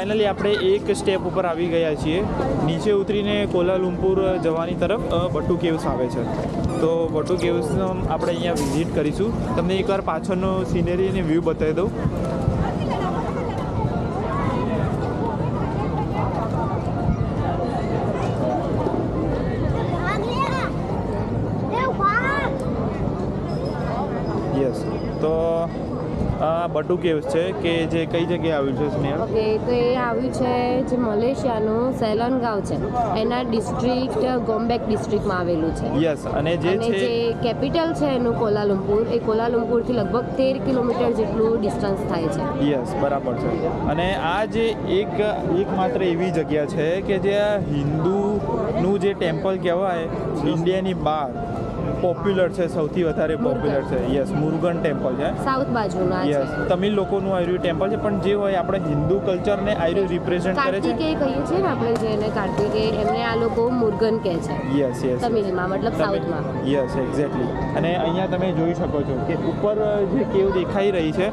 Finally આપણે એક step ઉપર આવી ગયા છીએ. નીચે ઉતરીને કોલાલુમ્પુર જવાની તરફ બટુ કેવ્સ આવે છે. તો બટુ કેવ્સનો આપણે અહીંયા વિઝિટ કરીશું. તમને એકવાર પાછળનો સિનેરી અને વ્યૂ બતાવી દઉં. યસ, તો આ બટુ કેવ્સ છે કે જે કઈ જગ્યાએ આવ્યું છે સ્નેહલ? ઓકે, તો એ આવ્યું છે જે મલેશિયાનું સેલન ગાંવ છે એના ડિસ્ટ્રિક્ટ ગોમ્બેક ડિસ્ટ્રિક્ટમાં આવેલું છે. યસ, અને જે કેપિટલ છે એનું કોલાલુમ્પુર, એ કોલાલુમ્પુરથી લગભગ 13 કિલોમીટર જેટલું ડિસ્ટન્સ થાય છે. યસ, બરાબર છે. અને આ જે એકમાત્ર એવી જગ્યા છે કે જે હિન્દુનું જે ટેમ્પલ કહેવાય ઇન્ડિયાની બહાર પોપ્યુલર છે, સૌથી વધારે પોપ્યુલર છે. યસ, મુરુગન ટેમ્પલ છે, સાઉથ બાજુના. યસ, તમિલ લોકોનું આયુર્વેદ ટેમ્પલ છે, પણ જે હોય આપણે હિન્દુ કલ્ચરને આયુર્વેદ રિપ્રેઝેન્ટ કરે છે. કાર્તિકેય કહીએ છીએ ને આપણે, જેને કાર્તિકેય, એમને આ લોકો મુરુગન કહે છે. યસ યસ, તમિલમાં, મતલબ સાઉથમાં. Yes, exactly. અને અહીંયા તમે જોઈ શકો છો કે ઉપર જે કેવ દેખાઈ રહી છે,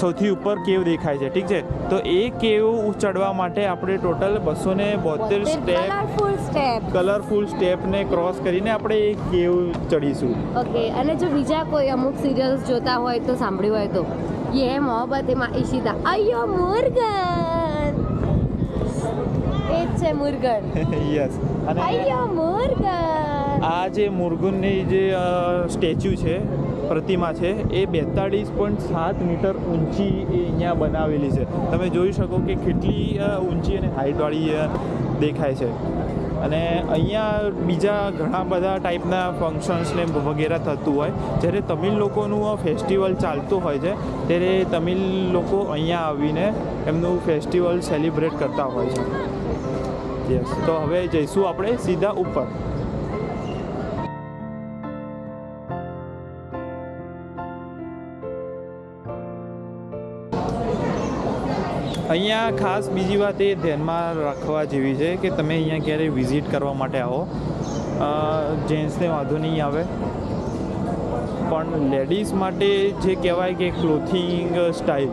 સૌથી ઉપર કેવ દેખાય છે, ઠીક છે. તો એ કેવ ચડવા માટે આપણે ટોટલ 272 કલરફુલ સ્ટેપને ક્રોસ કરીને આપણે એ કેવ ચડીશું. ઓકે, અને જો બીજા કોઈ અમુક સિરિયલ્સ જોતા હોય તો સાંભળ્યું હોય તો યે મોહબ્બતે માં ઈશિતા, અય્યો મુર્ગન, એ જ છે મુર્ગન. યસ, અને અય્યો મુર્ગન. આ જે મુર્ગનની જે સ્ટેચ્યુ છે, પ્રતિમા છે, એ 42.7 મીટર ઊંચી એ અહીંયા બનાવેલી છે. તમે જોઈ શકો કે કેટલી ઊંચી અને હાઇટવાળી દેખાય છે. અને અહીંયા બીજા ઘણા બધા ટાઈપના ફંક્શન્સને વગેરે થતું હોય. જ્યારે તમિલ લોકોનું ફેસ્ટિવલ ચાલતું હોય છે ત્યારે તમિલ લોકો અહીંયા આવીને એમનું ફેસ્ટિવલ સેલિબ્રેટ કરતા હોય છે. યસ, તો હવે જઈશું આપણે સીધા ઉપર. અહીંયા ખાસ બીજી વાત એ ધ્યાનમાં રાખવા જેવી છે કે તમે અહીંયા ક્યારેય વિઝિટ કરવા માટે આવો, જેન્ટ્સને વાંધો નહીં આવે, પણ લેડીઝ માટે જે કહેવાય કે ક્લોથિંગ સ્ટાઇલ,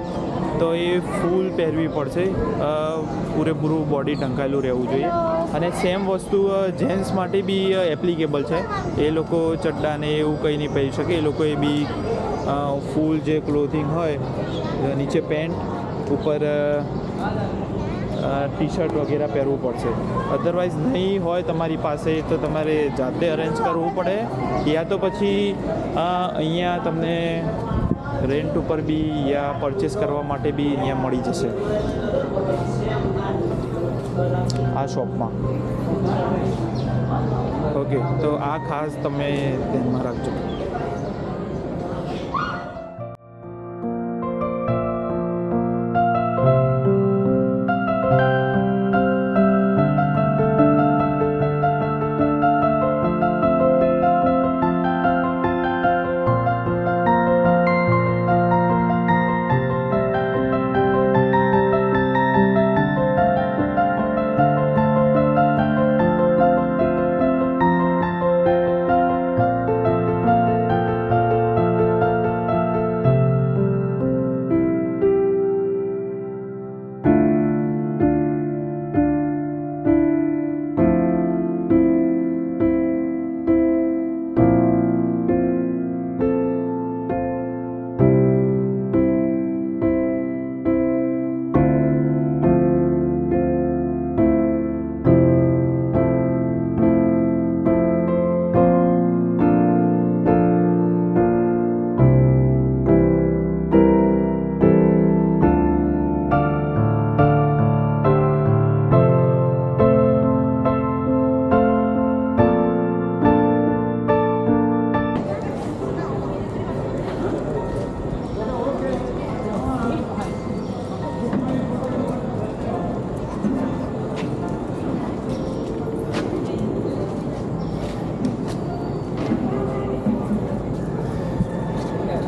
તો એ ફૂલ પહેરવી પડશે. પૂરેપૂરું બોડી ઢંકાયેલું રહેવું જોઈએ. અને સેમ વસ્તુ જેન્ટ્સ માટે બી એપ્લિકેબલ છે. એ લોકો ચડ્ડાને એવું કંઈ નહીં પહેરી શકે. એ લોકોએ બી ફૂલ જે ક્લોથિંગ હોય, નીચે પેન્ટ, ઉપર ટી શર્ટ વગેરે પહેરવું પડશે. અધરવાઇઝ નહીં હોય તમારી પાસે તો તમારે જાતે અરેન્જ કરવું પડે, યા તો પછી અહીંયા તમને રેન્ટ ઉપર બી યા પરચેસ કરવા માટે બી અહીંયા મળી જશે આ શોપમાં. ઓકે, તો આ ખાસ તમે ધ્યાનમાં રાખજો.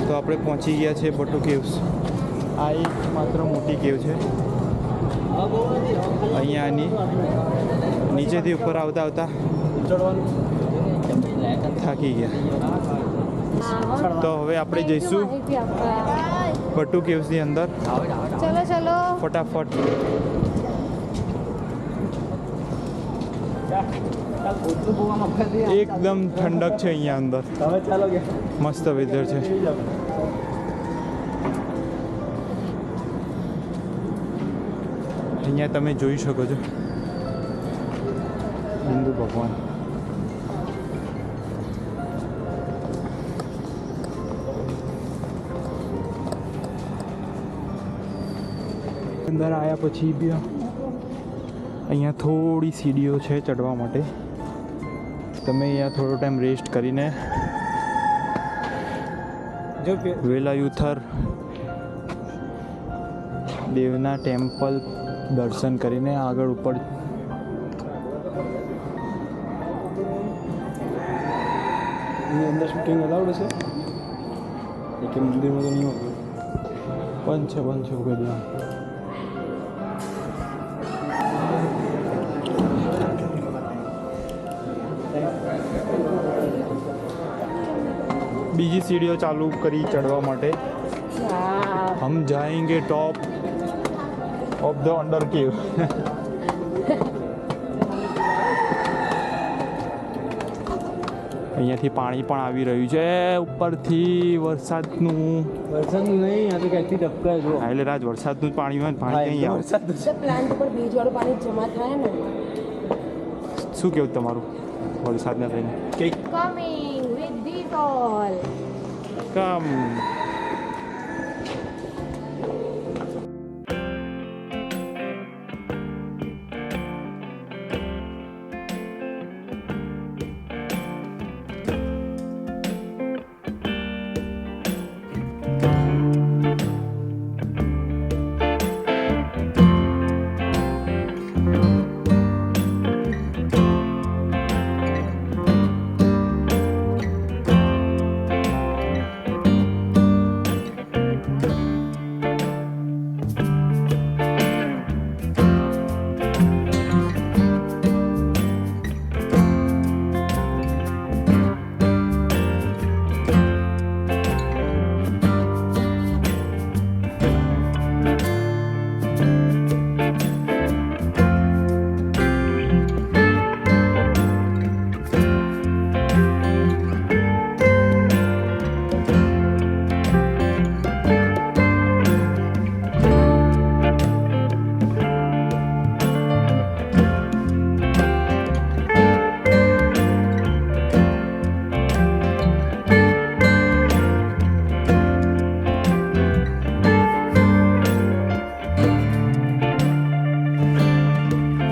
તો આપણે પહોંચી ગયા છે બટુ કેવ્સ. આ એક માત્ર મોટી કેવ છે. અહીંયાની નીચેથી ઉપર આવતા આવતા થાકી ગયા. તો હવે આપણે જઈશું બટુ કેવ્સની અંદર. ચલો ચલો. ફટાફટ. એકદમ ઠંડક છે અહીંયા અંદર. મસ્ત વેધર છે. અહીંયા તમે જોઈ શકો છો હિન્દુ ભગવાન. અંદર આવ્યા પછી બી અહીંયા થોડી સીડીઓ છે ચડવા માટે. તમે અહીંયા થોડો ટાઈમ રેસ્ટ કરીને વેલાયુથર દેવના ટેમ્પલ દર્શન કરીને આગળ ઉપર અંદર શૂટિંગ અલાઉડ છે કે મંદિરમાં તો નહીં હોતું? બંધ છે ઉભેલી. બીજી સીડીઓ ચાલુ કરી ચડવા માટે. હમ જાएंगे टॉप ऑफ द अंडर केव. અહીંયાથી પાણી પણ આવી રહ્યું છે ઉપરથી વરસાદનું. વરસાદનું નહીં, આ તો ક્યાંકથી ટપકાય જો. હા એટલે રાજ વરસાદનું જ પાણી હોય ને પાણી અહીં આવે. પ્લાન્ટ પર ભેજવાળું પાણી જમા થાય ને. શું કેવું તમારું વરસાદને લઈને? Coming with this all. Come